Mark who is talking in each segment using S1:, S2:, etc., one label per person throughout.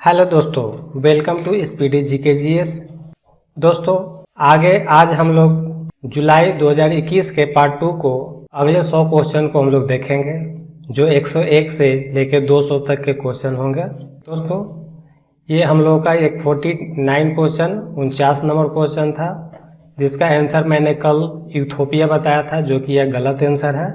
S1: Hello दोस्तों, welcome to speedy GK. दोस्तों आज हम लोग जुलाई 2021 के पार्ट 2 को अगले 100 क्वेश्चन को हम लोग देखेंगे, जो 101 से लेकर 200 तक के क्वेश्चन होंगे। दोस्तों ये हम लोगों का एक 49 क्वेश्चन 49 नंबर क्वेश्चन था, जिसका आंसर मैंने कल इथियोपिया बताया था, जो कि यह गलत आंसर है।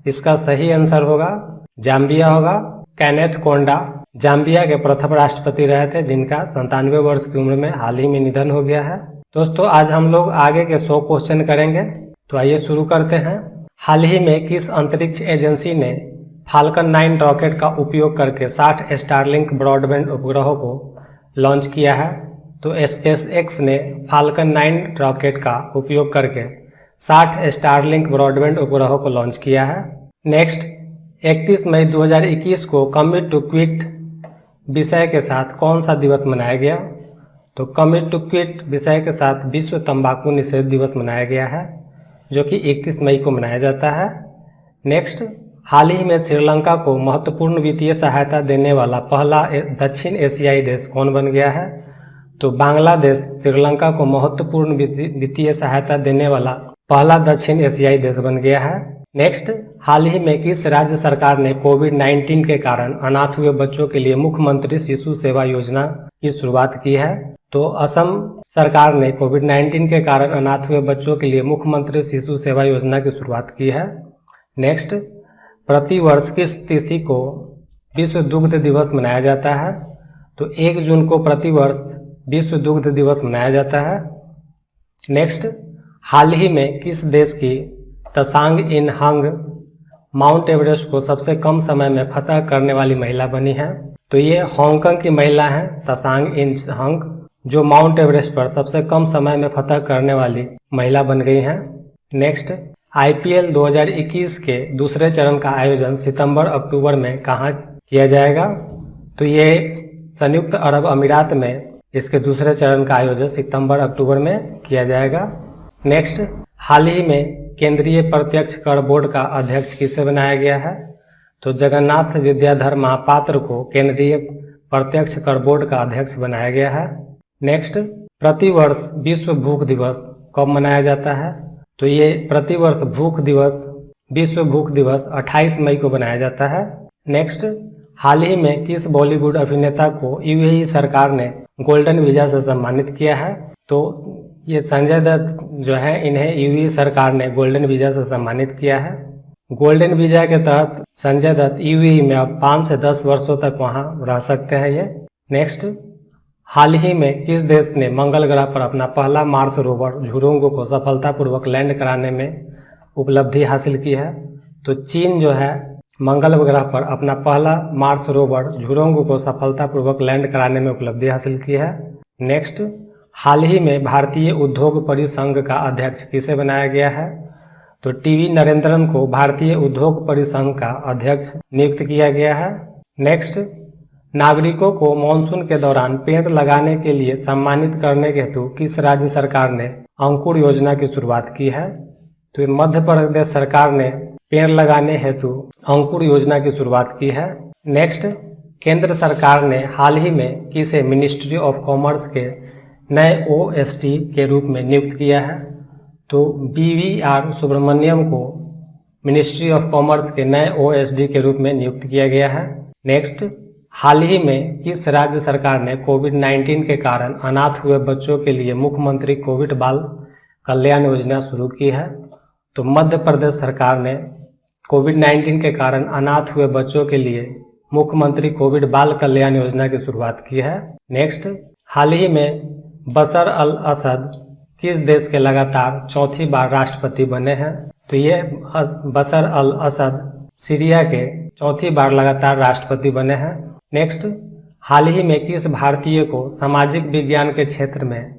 S1: इसका सही आंसर होगा जाम्बिया होगा। कैनेथ कोंडा जाम्बिया के प्रथम राष्ट्रपति रहे थे, जिनका 97 वर्ष की उम्र में हाल ही में निधन हो गया है। दोस्तों आज हम लोग आगे के 100 क्वेश्चन करेंगे, तो आइए शुरू करते हैं। हाल ही में किस अंतरिक्ष एजेंसी ने फाल्कन 9 रॉकेट का उपयोग करके 60 स्टारलिंक ब्रॉडबैंड उपग्रहों को लॉन्च किया है? तो स्पेस एक्स ने फाल्कन 9 रॉकेट का उपयोग करके 60 स्टारलिंक ब्रॉडबैंड उपग्रहों को लॉन्च किया है। नेक्स्ट, 31 मई 2021 को कमिट टू क्विट विषय के साथ कौन सा दिवस मनाया गया? तो कमिट टू क्विट विषय के साथ विश्व तंबाकू निषेध दिवस मनाया गया है, जो कि 31 मई को मनाया जाता है। नेक्स्ट, हाल ही में श्रीलंका को महत्वपूर्ण वित्तीय सहायता देने वाला पहला दक्षिण एशियाई देश कौन बन गया है? तो बांग्लादेश श्रीलंका को महत्वपूर्ण वित्तीय सहायता देने वाला पहला दक्षिण एशियाई देश बन गया है। नेक्स्ट, हाल ही में किस राज्य सरकार ने कोविड-19 के कारण अनाथ हुए बच्चों के लिए मुख्यमंत्री शिशु सेवा योजना की शुरुआत की है? तो असम सरकार ने कोविड-19 के कारण अनाथ हुए बच्चों के लिए मुख्यमंत्री शिशु सेवा योजना की शुरुआत की है। नेक्स्ट, प्रतिवर्ष किस तिथि को विश्व दुग्ध दिवस मनाया जाता है? तो 1 जून को प्रतिवर्ष विश्व दुग्ध दिवस मनाया जाता है। नेक्स्ट, हाल ही में किस देश की तसांग इन हंग माउंट एवरेस्ट को सबसे कम समय में फतह करने वाली महिला बनी है? तो ये हांगकांग की महिला है तसांग इन हंग, जो माउंट एवरेस्ट पर सबसे कम समय में फतह करने वाली महिला बन गई हैं। नेक्स्ट, आईपीएल 2021 के दूसरे चरण का आयोजन सितंबर-अक्टूबर में कहाँ किया जाएगा? तो ये संयुक्त अरब अमीरात में इसके दूसरे चरण का आयोजन सितंबर-अक्टूबर में किया जाएगा। नेक्स्ट, हाल ही में केंद्रीय प्रत्यक्ष कर बोर्ड का अध्यक्ष किसे बनाया गया है? तो जगन्नाथ विद्याधर महापात्र को केंद्रीय प्रत्यक्ष कर बोर्ड का अध्यक्ष बनाया गया है। नेक्स्ट, प्रतिवर्ष विश्व भूख दिवस कब मनाया जाता है? तो ये प्रतिवर्ष विश्व भूख दिवस 28 मई को मनाया जाता है। नेक्स्ट, हाल ही में किस बॉलीवुड अभिनेता को यूएई सरकार ने गोल्डन वीजा से सम्मानित किया है? तो ये संजय दत्त जो है, इन्हें यूएई सरकार ने गोल्डन वीजा से सम्मानित किया है। गोल्डन वीजा के तहत संजय दत्त यूएई में अब 5 से 10 वर्षों तक वहां रह सकते हैं ये। नेक्स्ट, हाल ही में किस देश ने मंगल ग्रह पर अपना पहला मार्स रोवर झुरोंग को सफलतापूर्वक लैंड कराने में उपलब्धि हासिल की है? तो चीन जो है मंगल ग्रह पर अपना पहला मार्स रोवर झुरोंग को सफलतापूर्वक लैंड कराने में उपलब्धि हासिल की है। नेक्स्ट, हाल ही में भारतीय उद्योग परिसंघ का अध्यक्ष किसे बनाया गया है? तो टीवी नरेंद्रन को भारतीय उद्योग परिसंघ का अध्यक्ष नियुक्त किया गया है। नेक्स्ट, नागरिकों को मानसून के दौरान पेड़ लगाने के लिए सम्मानित करने के हेतु किस राज्य सरकार ने अंकुर योजना की शुरुआत की है? तो मध्य प्रदेश सरकार ने पेड़ लगाने हेतु अंकुर योजना की शुरुआत की है। नेक्स्ट, केंद्र सरकार ने हाल ही में किसे मिनिस्ट्री ऑफ कॉमर्स के नए ओएसडी के रूप में नियुक्त किया है? तो बीवीआर सुब्रमण्यम को मिनिस्ट्री ऑफ कॉमर्स के नए ओएसडी के रूप में नियुक्त किया गया है। नेक्स्ट, हाल ही में किस राज्य सरकार ने कोविड-19 के कारण अनाथ हुए बच्चों के लिए मुख्यमंत्री कोविड बाल कल्याण योजना शुरू की है? तो मध्य प्रदेश सरकार ने कोविड-19 के कारण अनाथ हुए बच्चों के लिए मुख्यमंत्री कोविड बाल कल्याण योजना की शुरुआत की है। नेक्स्ट, हाल ही में बशर अल असद किस देश के लगातार चौथी बार राष्ट्रपति बने हैं? तो ये बशर अल असद सीरिया के चौथी बार लगातार राष्ट्रपति बने हैं। नेक्स्ट, हाल ही में किस भारतीय को सामाजिक विज्ञान के क्षेत्र में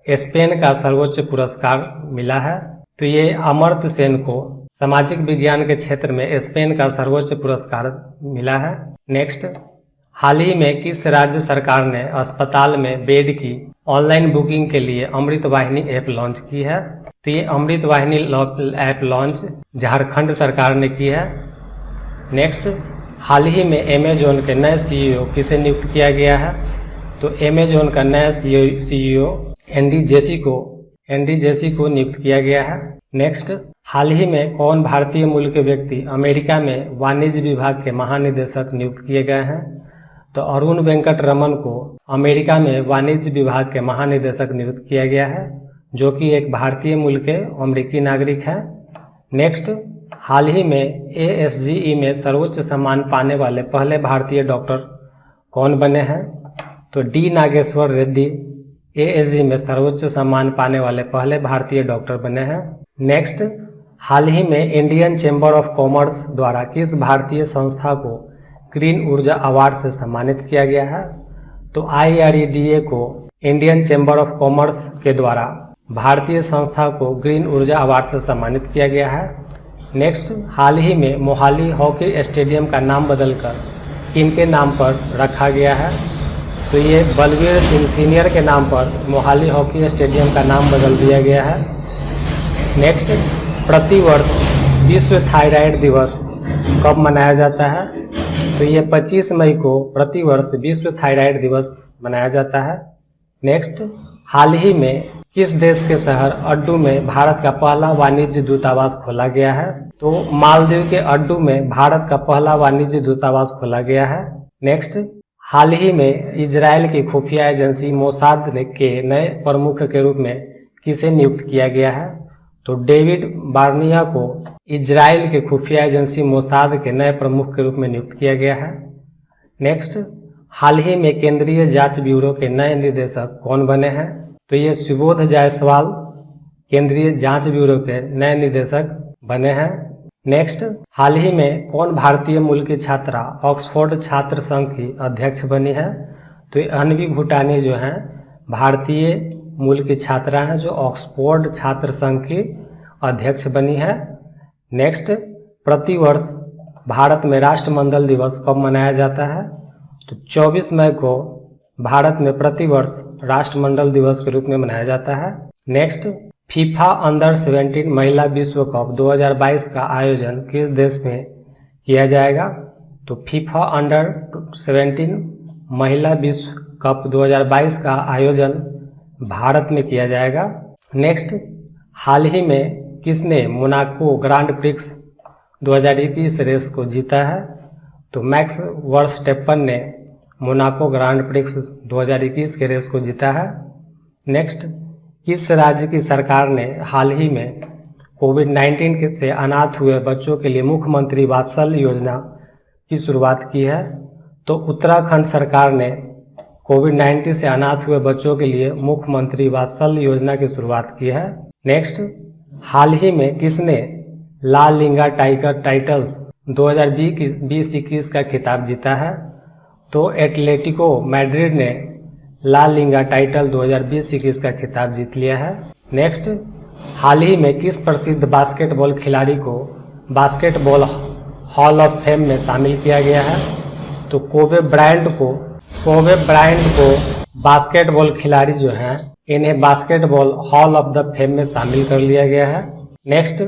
S1: स्पेन का सर्वोच्च पुरस्कार मिला है? तो ये अमर्त्य सेन को सामाजिक विज्ञान के क्षेत्र में स्पेन का सर्वोच्च पुरस्कार मिला है। नेक्स्ट, हाल ही में किस राज्य सरकार ने अस्पताल में बेड की ऑनलाइन बुकिंग के लिए अमृत वाहिनी ऐप लॉन्च की है? तो ये अमृत वाहिनी ऐप लॉन्च झारखंड सरकार ने की है। नेक्स्ट, हाल ही में अमेजोन के नए सीईओ किसे नियुक्त किया गया है? तो अमेजोन का नया सीईओ एंडी जेसी को नियुक्त किया गया है। नेक्स्ट, हाल ही में कौन भारतीय मूल के व्यक्ति अमेरिका में वाणिज्य विभाग के महानिदेशक नियुक्त किए गए हैं? तो अरुण वेंकट रमन को अमेरिका में वाणिज्य विभाग के महानिदेशक नियुक्त किया गया है, जो कि एक भारतीय मूल के अमेरिकी नागरिक हैं। नेक्स्ट, हाल ही में ASGE में सर्वोच्च सम्मान पाने वाले पहले भारतीय डॉक्टर कौन बने हैं? तो डी नागेश्वर रेड्डी ASGE में सर्वोच्च सम्मान पाने वाले पहले भारतीय डॉक्टर बने हैं। नेक्स्ट, हाल ही में इंडियन चैम्बर ऑफ कॉमर्स द्वारा किस भारतीय संस्था को ग्रीन ऊर्जा अवार्ड से सम्मानित किया गया है? तो IREDA को इंडियन चैम्बर ऑफ कॉमर्स के द्वारा भारतीय संस्था को ग्रीन ऊर्जा अवार्ड से सम्मानित किया गया है। नेक्स्ट, हाल ही में मोहाली हॉकी स्टेडियम का नाम बदलकर किनके नाम पर रखा गया है? तो ये बलवीर सिंह सीनियर के नाम पर मोहाली हॉकी स्टेडियम का नाम बदल दिया गया है। नेक्स्ट, प्रतिवर्ष विश्व थायराइड दिवस कब मनाया जाता है? तो ये 25 मई को प्रतिवर्ष विश्व थायराइड दिवस मनाया जाता है। नेक्स्ट, हाल ही में किस देश के शहर अड्डू में भारत का पहला वाणिज्य दूतावास खोला गया है? तो मालदीव के अड्डू में भारत का पहला वाणिज्य दूतावास खोला गया है। नेक्स्ट, हाल ही में इजराइल की खुफिया एजेंसी मोसाद के नए प्रमुख के रूप में किसे नियुक्त किया गया है? तो डेविड बार्निया को इजराइल के खुफिया एजेंसी मोसाद के नए प्रमुख के रूप में नियुक्त किया गया है। नेक्स्ट, हाल ही में केंद्रीय जांच ब्यूरो के नए निदेशक कौन बने हैं? तो ये सुबोध जायसवाल केंद्रीय जांच ब्यूरो के नए निदेशक बने हैं। नेक्स्ट, हाल ही में कौन भारतीय मूल की छात्रा ऑक्सफोर्ड छात्र संघ की अध्यक्ष बनी है? तो अनवी भूटानी जो हैं भारतीय मूल की छात्रा हैं जो ऑक्सफोर्ड छात्र संघ की अध्यक्ष बनी है। नेक्स्ट, प्रतिवर्ष भारत में राष्ट्रमंडल दिवस कब मनाया जाता है? तो 24 मई को भारत में प्रतिवर्ष राष्ट्रमंडल दिवस के रूप में मनाया जाता है। नेक्स्ट, फीफा अंडर 17 महिला विश्व कप 2022 का आयोजन किस देश में किया जाएगा? तो फीफा अंडर 17 महिला विश्व कप 2022 का आयोजन भारत में किया जाएगा। नेक्स्ट, हाल ही में किसने मोनाको ग्रांड प्रिक्स 2021 रेस को जीता है? तो मैक्स वर्स्टेपन ने मोनाको ग्रांड प्रिक्स 2021 के रेस को जीता है। नेक्स्ट, किस राज्य की सरकार ने हाल ही में कोविड-19 से अनाथ हुए बच्चों के लिए मुख्यमंत्री वात्सल्य योजना की शुरुआत की है? तो उत्तराखंड सरकार ने कोविड-19 से अनाथ हुए बच्चों के लिए मुख्यमंत्री वात्सल्य योजना की शुरुआत की है। नेक्स्ट, हाल ही में किसने ला लिंगा टाइगर टाइटल्स 2020-21 का खिताब जीता है? तो एटलेटिको मैड्रिड ने ला लिंगा टाइटल 2020-21 का खिताब जीत लिया है। नेक्स्ट, हाल ही में किस प्रसिद्ध बास्केटबॉल खिलाड़ी को बास्केटबॉल हॉल ऑफ फेम में शामिल किया गया है? तो कोबे ब्रायंट को बास्केटबॉल खिलाड़ी जो हैं इन्हें basketball hall of the fame में शामिल कर लिया गया है। नेक्स्ट,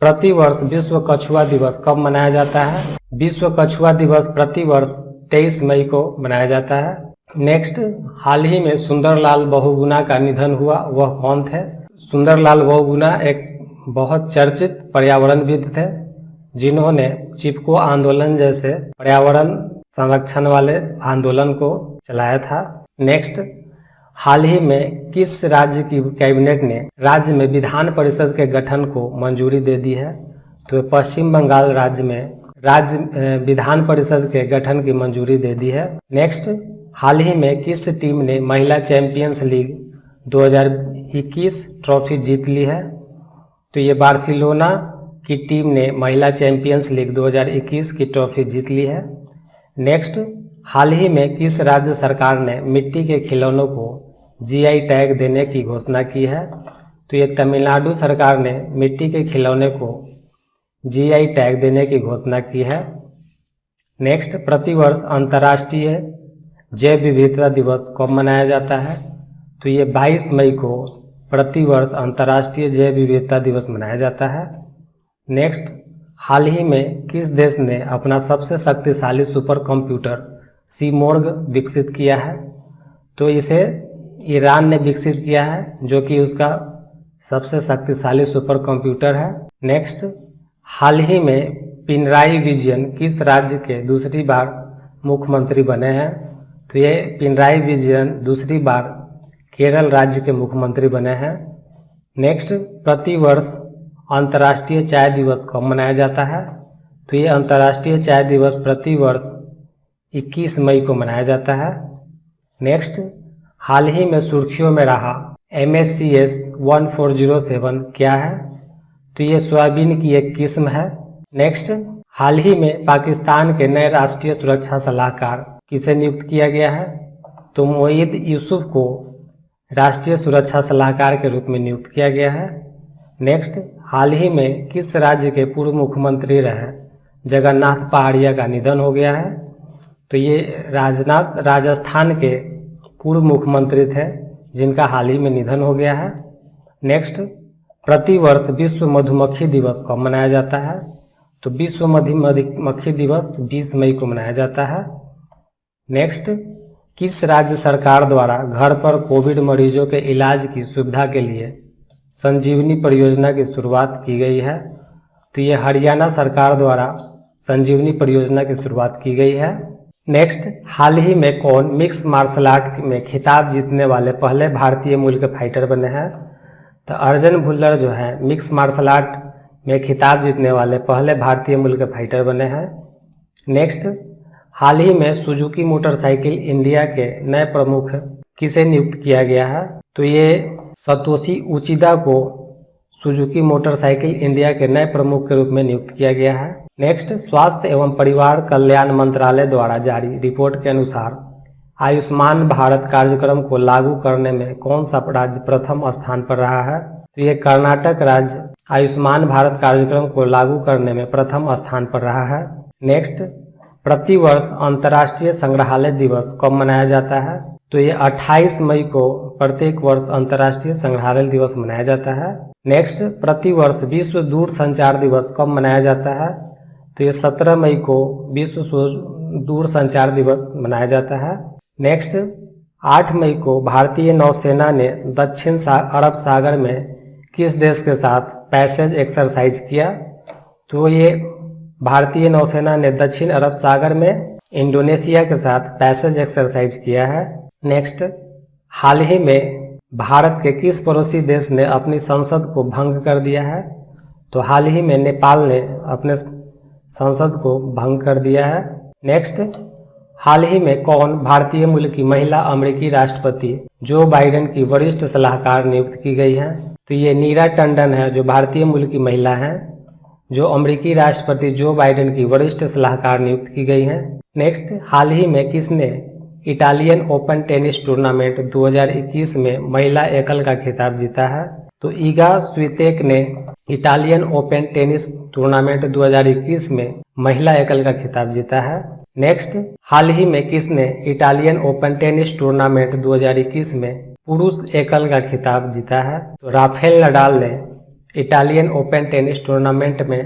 S1: प्रतिवर्ष विश्व कछुआ दिवस कब मनाया जाता है? विश्व कछुआ दिवस प्रतिवर्ष 23 मई को मनाया जाता है। नेक्स्ट, हाल ही में सुंदरलाल बहुगुणा का निधन हुआ, वह कौन थे? सुंदरलाल बहुगुणा एक बहुत चर्चित पर्यावरणविद थे जिन्होंने चिपको आंदोलन जैसे पर्यावरण संरक्षण वाले आंदोलन को चलाया था। नेक्स्ट, हाल ही में किस राज्य की कैबिनेट ने राज्य में विधान परिषद के गठन को मंजूरी दे दी है? तो पश्चिम बंगाल राज्य में विधान परिषद के गठन की मंजूरी दे दी है। नेक्स्ट, हाल ही में किस टीम ने महिला चैंपियंस लीग 2021 ट्रॉफी जीत ली है? तो ये बार्सिलोना की टीम ने महिला चैंपियंस लीग 2021 की ट्रॉफी जीत ली है। नेक्स्ट, हाल ही में किस राज्य सरकार ने मिट्टी के खिलौनों को GI टैग देने की घोषणा की है? तो ये तमिलनाडु सरकार ने मिट्टी के खिलौने को GI टैग देने की घोषणा की है। नेक्स्ट, प्रतिवर्ष अंतर्राष्ट्रीय जैव विविधता दिवस कब मनाया जाता है? तो ये 22 मई को प्रतिवर्ष अंतर्राष्ट्रीय जैव विविधता दिवस मनाया जाता है। नेक्स्ट, हाल ही में किस देश ने अपना सबसे शक्तिशाली सुपर कंप्यूटर सीमोर्ग विकसित किया है? तो इसे ईरान ने विकसित किया है, जो कि उसका सबसे शक्तिशाली सुपर कंप्यूटर है। नेक्स्ट, हाल ही में पिनराई विजयन किस राज्य के दूसरी बार मुख्यमंत्री बने हैं? तो ये पिनराई विजयन दूसरी बार केरल राज्य के मुख्यमंत्री बने हैं। नेक्स्ट, प्रतिवर्ष अंतर्राष्ट्रीय चाय दिवस कब मनाया जाता है? तो ये अंतर्राष्ट्रीय चाय दिवस प्रतिवर्ष 21 मई को मनाया जाता है। नेक्स्ट, हाल ही में सुर्खियों में रहा MSCS 1407 क्या है? तो ये सोयाबीन की एक किस्म है। नेक्स्ट, हाल ही में पाकिस्तान के नए राष्ट्रीय सुरक्षा सलाहकार किसे नियुक्त किया गया है? तो मोईद यूसुफ को राष्ट्रीय सुरक्षा सलाहकार के रूप में नियुक्त किया गया है। नेक्स्ट, हाल ही में किस राज्य के पूर्व मुख्यमंत्री रहे जगन्नाथ पहाड़िया का निधन हो गया है? तो ये राजस्थान के पूर्व मुख्यमंत्री थे, जिनका हाल ही में निधन हो गया है। नेक्स्ट, प्रतिवर्ष विश्व मधुमक्खी दिवस कब मनाया जाता है? तो विश्व मधुमक्खी दिवस 20 मई को मनाया जाता है। नेक्स्ट, किस राज्य सरकार द्वारा घर पर कोविड मरीजों के इलाज की सुविधा के लिए संजीवनी परियोजना की शुरुआत की गई है? तो ये हरियाणा सरकार द्वारा संजीवनी परियोजना की शुरुआत की गई है। नेक्स्ट, हाल ही में कौन मिक्स मार्शल आर्ट में खिताब जीतने वाले पहले भारतीय मूल के फाइटर बने हैं? तो अर्जुन भुल्लर जो है मिक्स मार्शल आर्ट में खिताब जीतने वाले पहले भारतीय मूल के फाइटर बने हैं। नेक्स्ट, हाल ही में सुजुकी मोटरसाइकिल इंडिया के नए प्रमुख किसे नियुक्त किया गया है? तो ये सतोशी उचिदा को सुजुकी मोटरसाइकिल इंडिया के नए प्रमुख के रूप में नियुक्त किया गया है। नेक्स्ट, स्वास्थ्य एवं परिवार कल्याण मंत्रालय द्वारा जारी रिपोर्ट के अनुसार आयुष्मान भारत कार्यक्रम को लागू करने में कौन सा राज्य प्रथम स्थान पर रहा है? तो ये कर्नाटक राज्य आयुष्मान भारत कार्यक्रम को लागू करने में प्रथम स्थान पर रहा है। नेक्स्ट, प्रतिवर्ष अंतर्राष्ट्रीय संग्रहालय दिवस कब मनाया जाता है? तो ये 28 मई को प्रत्येक वर्ष अंतर्राष्ट्रीय संग्रहालय दिवस मनाया जाता है। नेक्स्ट, प्रतिवर्ष विश्व दूर संचार दिवस कब मनाया जाता है? तो ये 17 मई को विश्व दूर संचार दिवस मनाया जाता है। नेक्स्ट, 8 मई को भारतीय नौसेना ने दक्षिण अरब सागर में किस देश के साथ पैसेज एक्सरसाइज किया? तो ये भारतीय नौसेना ने दक्षिण अरब सागर में इंडोनेशिया के साथ पैसेज एक्सरसाइज किया है। नेक्स्ट, हाल ही में भारत के किस पड़ोसी देश ने अपनी संसद को भंग कर दिया है? तो हाल ही में नेपाल ने अपने संसद को भंग कर दिया है। नेक्स्ट, हाल ही में कौन भारतीय मूल की महिला अमेरिकी राष्ट्रपति जो बाइडेन की वरिष्ठ सलाहकार नियुक्त की गई है? तो ये नीरा टंडन है, जो भारतीय मूल की महिला है, जो अमेरिकी राष्ट्रपति जो बाइडेन की वरिष्ठ सलाहकार नियुक्त की गई हैं। नेक्स्ट, हाल ही में किसने इटालियन ओपन टेनिस टूर्नामेंट 2021 में महिला एकल का खिताब जीता है? तो ईगा स्वितेक ने इटालियन ओपन टेनिस टूर्नामेंट 2021 में महिला एकल का खिताब जीता है। नेक्स्ट, हाल ही में किसने इटालियन ओपन टेनिस टूर्नामेंट 2021 में पुरुष एकल का खिताब जीता है? तो राफेल नडाल ने इटालियन ओपन टेनिस टूर्नामेंट में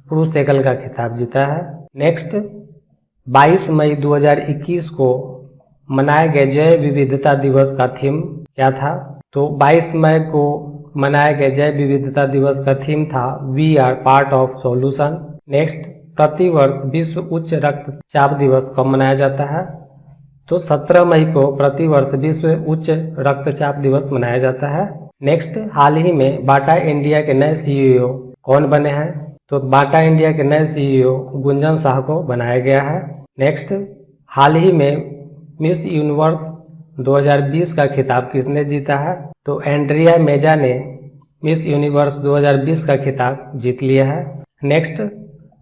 S1: पुरुष एकल का खिताब जीता है। नेक्स्ट, 22 मई 2021 को मनाए गए जैव विविधता दिवस का थीम क्या था? तो 22 मई को मनाए गए जैव विविधता दिवस का थीम था we are part of solution. Next, प्रतिवर्ष विश्व उच्च रक्तचाप दिवस कब मनाया जाता है? तो 17 मई को प्रतिवर्ष विश्व उच्च रक्तचाप दिवस मनाया जाता है। नेक्स्ट, हाल ही में बाटा इंडिया के नए CEO कौन बने हैं? तो बाटा इंडिया के नए CEO गुंजन शाह को बनाया गया है। नेक्स्ट, हाल ही में मिस यूनिवर्स 2020 का खिताब किसने जीता है? तो एंड्रिया मेजा ने मिस यूनिवर्स 2020 का खिताब जीत लिया है। नेक्स्ट,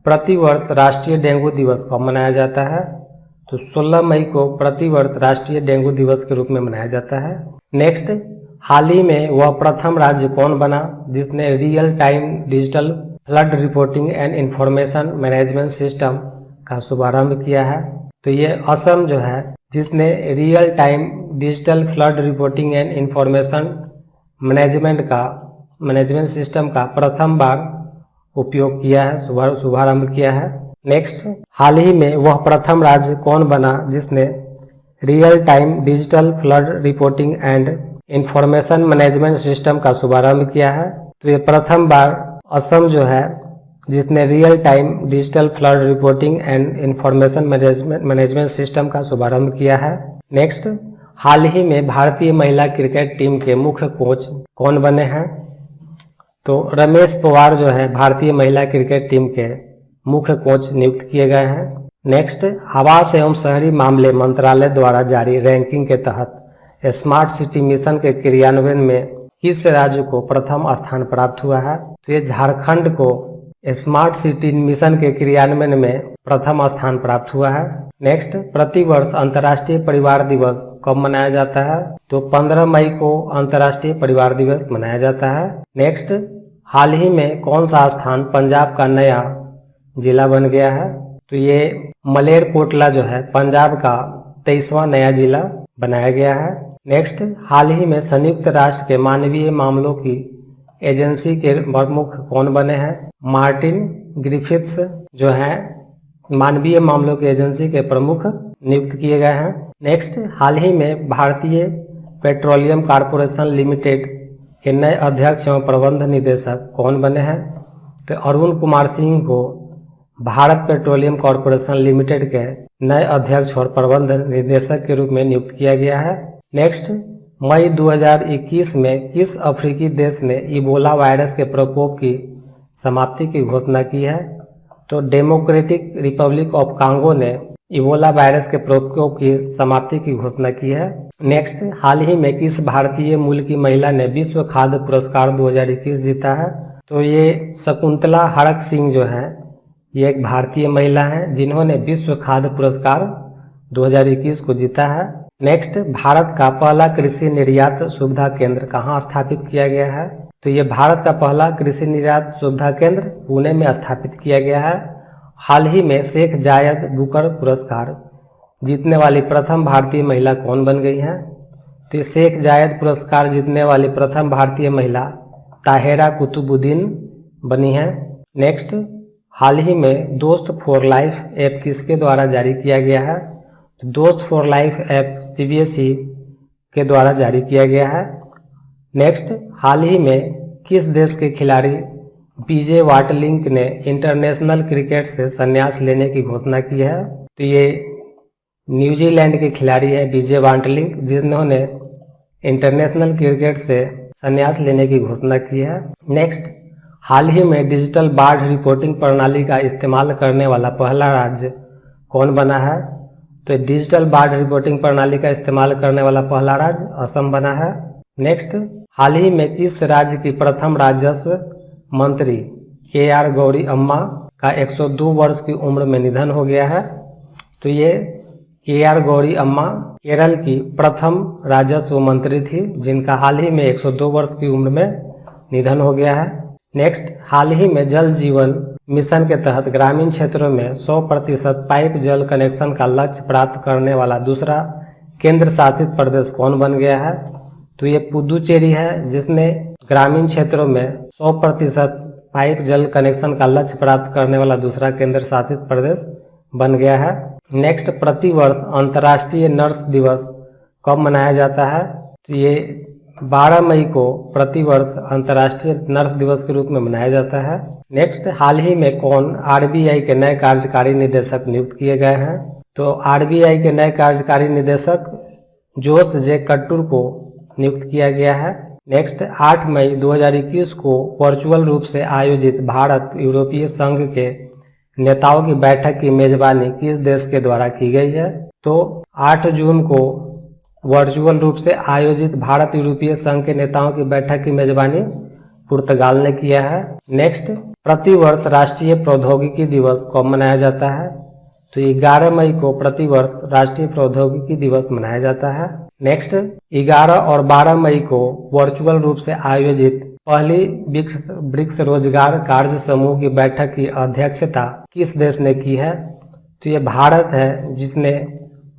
S1: प्रतिवर्ष राष्ट्रीय डेंगू दिवस कब मनाया जाता है? तो 16 मई को प्रतिवर्ष राष्ट्रीय डेंगू दिवस के रूप में मनाया जाता है। नेक्स्ट, हाल ही में वह प्रथम राज्य कौन बना जिसने real time digital flood reporting and information management system का शुभारंभ किया है? तो ये असम जो है, जिसने real time digital flood reporting and information management system का प्रथम बार उपयोग किया है, शुभारंभ किया है। नेक्स्ट, हाल ही में वह प्रथम राज्य कौन बना जिसने real time digital flood reporting and information management system का शुभारंभ किया है? तो ये प्रथम बार असम जो है जिसने real time digital flood reporting and information management system का शुभारंभ किया है। नेक्स्ट, हाल ही में भारतीय महिला क्रिकेट टीम के मुख्य कोच कौन बने हैं? तो रमेश पवार जो है भारतीय महिला क्रिकेट टीम के मुख्य कोच नियुक्त किए गए हैं। नेक्स्ट, आवास एवं शहरी मामले मंत्रालय द्वारा जारी रैंकिंग के तहत स्मार्ट सिटी मिशन के क्रियान्वयन में किस राज्य को प्रथम स्थान प्राप्त हुआ है? तो ये झारखंड को स्मार्ट सिटी मिशन के क्रियान्वयन में प्रथम स्थान प्राप्त हुआ है। नेक्स्ट, प्रतिवर्ष अंतर्राष्ट्रीय परिवार दिवस कब मनाया जाता है? तो 15 मई को अंतर्राष्ट्रीय परिवार दिवस मनाया जाता है। नेक्स्ट, हाल ही में कौन सा स्थान पंजाब का नया जिला बन गया है? तो ये मलेरकोटला जो है पंजाब का 23वां नया जिला बनाया गया है। नेक्स्ट, हाल ही में संयुक्त राष्ट्र के मानवीय मामलों की एजेंसी के प्रमुख कौन बने हैं? मार्टिन ग्रिफिथ्स जो है मानवीय मामलों की एजेंसी के प्रमुख नियुक्त किए गए हैं। नेक्स्ट, हाल ही में भारतीय पेट्रोलियम कॉर्पोरेशन लिमिटेड के नए अध्यक्ष एवं प्रबंध निदेशक कौन बने हैं? तो अरुण कुमार सिंह को भारत पेट्रोलियम कॉर्पोरेशन लिमिटेड के नए अध्यक्ष और प्रबंध निदेशक के रूप में नियुक्त किया गया है। नेक्स्ट, मई 2021 में किस अफ्रीकी देश ने इबोला वायरस के प्रकोप की समाप्ति की घोषणा की है? तो डेमोक्रेटिक रिपब्लिक ऑफ कांगो ने इबोला वायरस के प्रकोप की समाप्ति की घोषणा की है। नेक्स्ट, हाल ही में किस भारतीय मूल की महिला ने विश्व खाद्य पुरस्कार 2021 जीता है? तो ये शकुंतला हड़क सिंह जो है ये एक भारतीय महिला है जिन्होंने विश्व खाद्य पुरस्कार 2021 को जीता है। नेक्स्ट, भारत का पहला कृषि निर्यात सुविधा केंद्र कहाँ स्थापित किया गया है? तो ये भारत का पहला कृषि निर्यात सुविधा केंद्र पुणे में स्थापित किया गया है। हाल ही में शेख जायद बुकर पुरस्कार जीतने वाली प्रथम भारतीय महिला कौन बन गई है? तो शेख जायद पुरस्कार जीतने वाली प्रथम भारतीय महिला ताहेरा कुतुबुद्दीन बनी है। नेक्स्ट, हाल ही में दोस्त फॉर लाइफ ऐप किसके द्वारा जारी किया गया है? तो दोस्त फॉर लाइफ ऐप सीबीएसई के द्वारा जारी किया गया है। नेक्स्ट, हाल ही में किस देश के खिलाड़ी बीजे वाटलिंग ने इंटरनेशनल क्रिकेट से संन्यास लेने की घोषणा की है? तो ये न्यूजीलैंड के खिलाड़ी है बीजे वाटलिंग जिन्होंने इंटरनेशनल क्रिकेट से संन्यास लेने की घोषणा की है। नेक्स्ट, हाल ही में डिजिटल बाढ़ रिपोर्टिंग प्रणाली का इस्तेमाल करने वाला पहला राज्य कौन बना है? तो डिजिटल बाढ़ रिपोर्टिंग प्रणाली का इस्तेमाल करने वाला पहला राज्य असम बना है। नेक्स्ट, हाल ही में किस राज्य की प्रथम राजस्व मंत्री KR गौरी अम्मा का 102 वर्ष की उम्र में निधन हो गया है? तो ये KR गौरी अम्मा केरल की प्रथम राजस्व मंत्री थी जिनका हाल ही में 102 वर्ष की उम्र में निधन हो गया है। नेक्स्ट, हाल ही में जल जीवन मिशन के तहत ग्रामीण क्षेत्रों में 100% पाइप जल कनेक्शन का लक्ष्य प्राप्त करने वाला दूसरा केंद्र शासित प्रदेश कौन बन गया है? तो ये पुदुचेरी है जिसने ग्रामीण क्षेत्रों में 100% पाइप जल कनेक्शन का लक्ष्य प्राप्त करने वाला दूसरा केंद्र शासित प्रदेश बन गया है। नेक्स्ट, प्रतिवर्ष अंतर्राष्ट्रीय नर्स दिवस कब मनाया जाता है? तो ये 12 मई को प्रतिवर्ष अंतर्राष्ट्रीय नर्स दिवस के रूप में मनाया जाता है। नेक्स्ट, हाल ही में कौन RBI के नए कार्यकारी निदेशक नियुक्त किए गए हैं? तो RBI के नए कार्यकारी निदेशक जोश जे कट्टूर को नियुक्त किया गया है। नेक्स्ट, 8 मई 2021 को वर्चुअल रूप से आयोजित भारत यूरोपीय संघ के नेताओं की बैठक की मेजबानी किस देश के द्वारा की गई है? तो 8 जून को वर्चुअल रूप से आयोजित भारत यूरोपीय संघ के नेताओं की बैठक की मेजबानी पुर्तगाल ने किया है। नेक्स्ट, प्रतिवर्ष राष्ट्रीय प्रौद्योगिकी दिवस कब मनाया जाता है? तो 11 मई को प्रतिवर्ष राष्ट्रीय प्रौद्योगिकी दिवस मनाया जाता है। नेक्स्ट, 11 और 12 मई को वर्चुअल रूप से आयोजित पहली ब्रिक्स रोजगार कार्य समूह की बैठक की अध्यक्षता किस देश ने की है? तो ये भारत है जिसने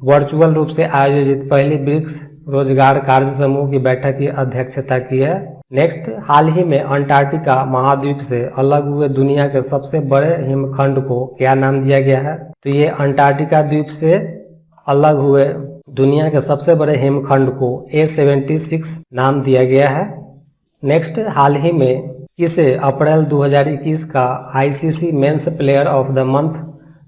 S1: वर्चुअल रूप से आयोजित पहली ब्रिक्स रोजगार कार्य समूह की बैठक की अध्यक्षता की है। नेक्स्ट, हाल ही में अंटार्कटिका महाद्वीप से अलग हुए दुनिया के सबसे बड़े हिमखंड को क्या नाम दिया गया है? तो ये अंटार्कटिका द्वीप से अलग हुए दुनिया के सबसे बड़े हिमखंड को A76 नाम दिया गया है। नेक्स्ट, हाल ही में किसे अप्रैल 2021 का ICC men's player of the month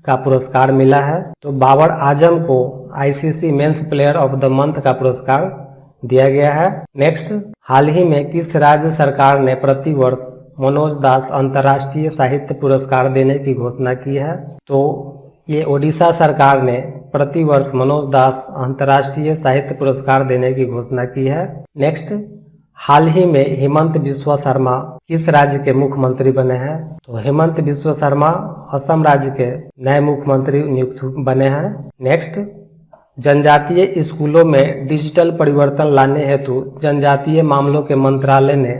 S1: का पुरस्कार मिला है? तो बाबर आजम को ICC men's player of the month का पुरस्कार दिया गया है। नेक्स्ट, हाल ही में किस राज्य सरकार ने प्रतिवर्ष मनोज दास अंतर्राष्ट्रीय साहित्य पुरस्कार देने की घोषणा की है? तो ये ओडिशा सरकार ने प्रतिवर्ष मनोज दास अंतर्राष्ट्रीय साहित्य पुरस्कार देने की घोषणा की है। नेक्स्ट, हाल ही में हेमंत बिस्वा शर्मा किस राज्य के मुख्यमंत्री बने हैं? तो हेमंत बिस्वा शर्मा असम राज्य के नए मुख्यमंत्री नियुक्त बने हैं। नेक्स्ट, जनजातीय स्कूलों में डिजिटल परिवर्तन लाने हेतु जनजातीय मामलों के मंत्रालय ने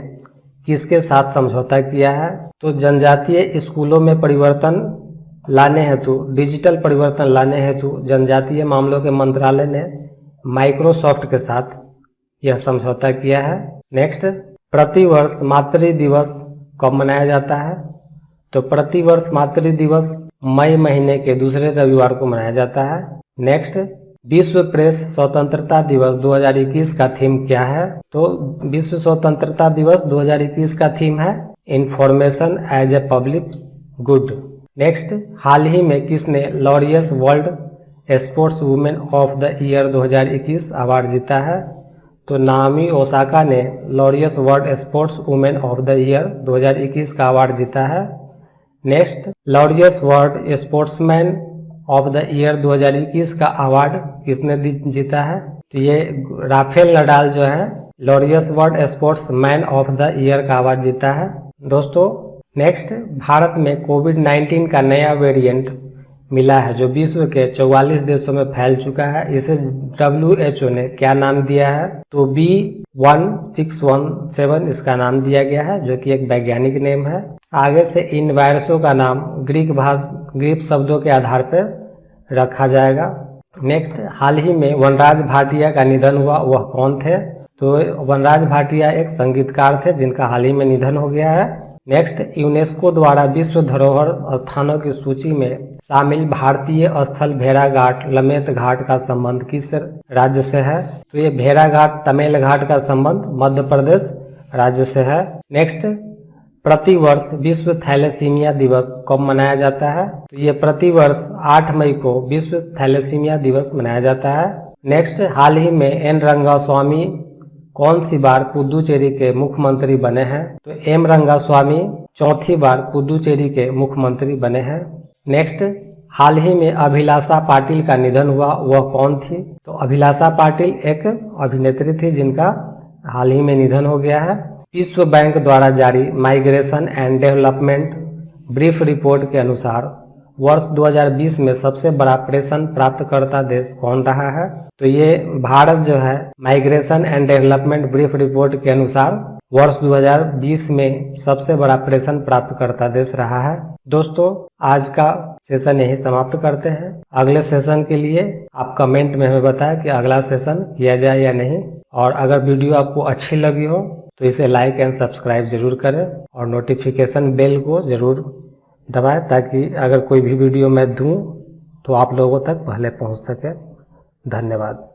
S1: किसके साथ समझौता किया है? तो जनजातीय स्कूलों में परिवर्तन लाने हेतु, डिजिटल परिवर्तन लाने हेतु जनजातीय मामलों के मंत्रालय ने माइक्रोसॉफ्ट के साथ यह समझौता किया है। नेक्स्ट, प्रतिवर्ष मातृ दिवस कब मनाया जाता है? तो प्रतिवर्ष मातृ दिवस मई महीने के दूसरे रविवार को मनाया जाता है। नेक्स्ट, विश्व प्रेस स्वतंत्रता दिवस 2021 का थीम क्या है? तो विश्व स्वतंत्रता दिवस 2021 का थीम है information as a public good. Next, हाल ही में किसने Laureus world sports women of the year 2021 award जीता है? तो नाओमी ओसाका ने Laureus world sports women of the year 2021 का अवार्ड जीता है। Next, Laureus world sportsman of the year 2021 का अवार्ड किसने जीता है? तो ये राफेल नडाल जो है Laureus world sports man of the year का अवार्ड जीता है। दोस्तों, नेक्स्ट, भारत में कोविड-19 का नया वेरिएंट मिला है जो विश्व के 44 देशों में फैल चुका है। इसे WHO ने क्या नाम दिया है? तो B1617 इसका नाम दिया गया है, जो कि एक वैज्ञानिक नेम है। आगे से इन वायरसों का नाम ग्रीक शब्दों के आधार पर रखा जाएगा। नेक्स्ट, हाल ही में वनराज भाटिया का निधन हुआ, वह कौन थे? तो वनराज भाटिया एक संगीतकार थे जिनका हाल ही में निधन हो गया है। नेक्स्ट, यूनेस्को द्वारा विश्व धरोहर स्थानों की सूची में शामिल भारतीय स्थल भेड़ाघाट लमेत घाट का संबंध किस राज्य से है? तो ये भेड़ाघाट तमेल घाट का संबंध मध्य प्रदेश राज्य से है। नेक्स्ट, प्रतिवर्ष विश्व थैलेसीमिया दिवस कब मनाया जाता है? तो ये प्रतिवर्ष 8 मई को विश्व थैलेसीमिया दिवस मनाया जाता है। नेक्स्ट, हाल ही में एन रंगास्वामी कौन सी बार पुदुचेरी के मुख्यमंत्री बने हैं? तो एम रंगास्वामी चौथी बार पुदुचेरी के मुख्यमंत्री बने हैं। नेक्स्ट, हाल ही में अभिलाषा पाटिल का निधन हुआ, वह कौन थी? तो अभिलाषा पाटिल एक अभिनेत्री थी जिनका हाल ही में निधन हो गया है। विश्व बैंक द्वारा जारी migration and development brief report के अनुसार वर्ष 2020 में सबसे बड़ा प्रेषण प्राप्तकर्ता देश कौन रहा है? तो ये भारत जो है migration and development brief report के अनुसार वर्ष 2020 में सबसे बड़ा प्रेषण प्राप्तकर्ता देश रहा है। दोस्तों, आज का सेशन यही समाप्त करते हैं। अगले सेशन के लिए आप कमेंट में हमें बताएं कि अगला सेशन किया जाए या नहीं, और अगर वीडियो आपको अच्छी लगी हो तो इसे लाइक एंड सब्सक्राइब जरूर करें और नोटिफिकेशन बेल को जरूर दबाएं ताकि अगर कोई भी वीडियो मैं दूं तो आप लोगों तक पहले पहुंच सके। धन्यवाद।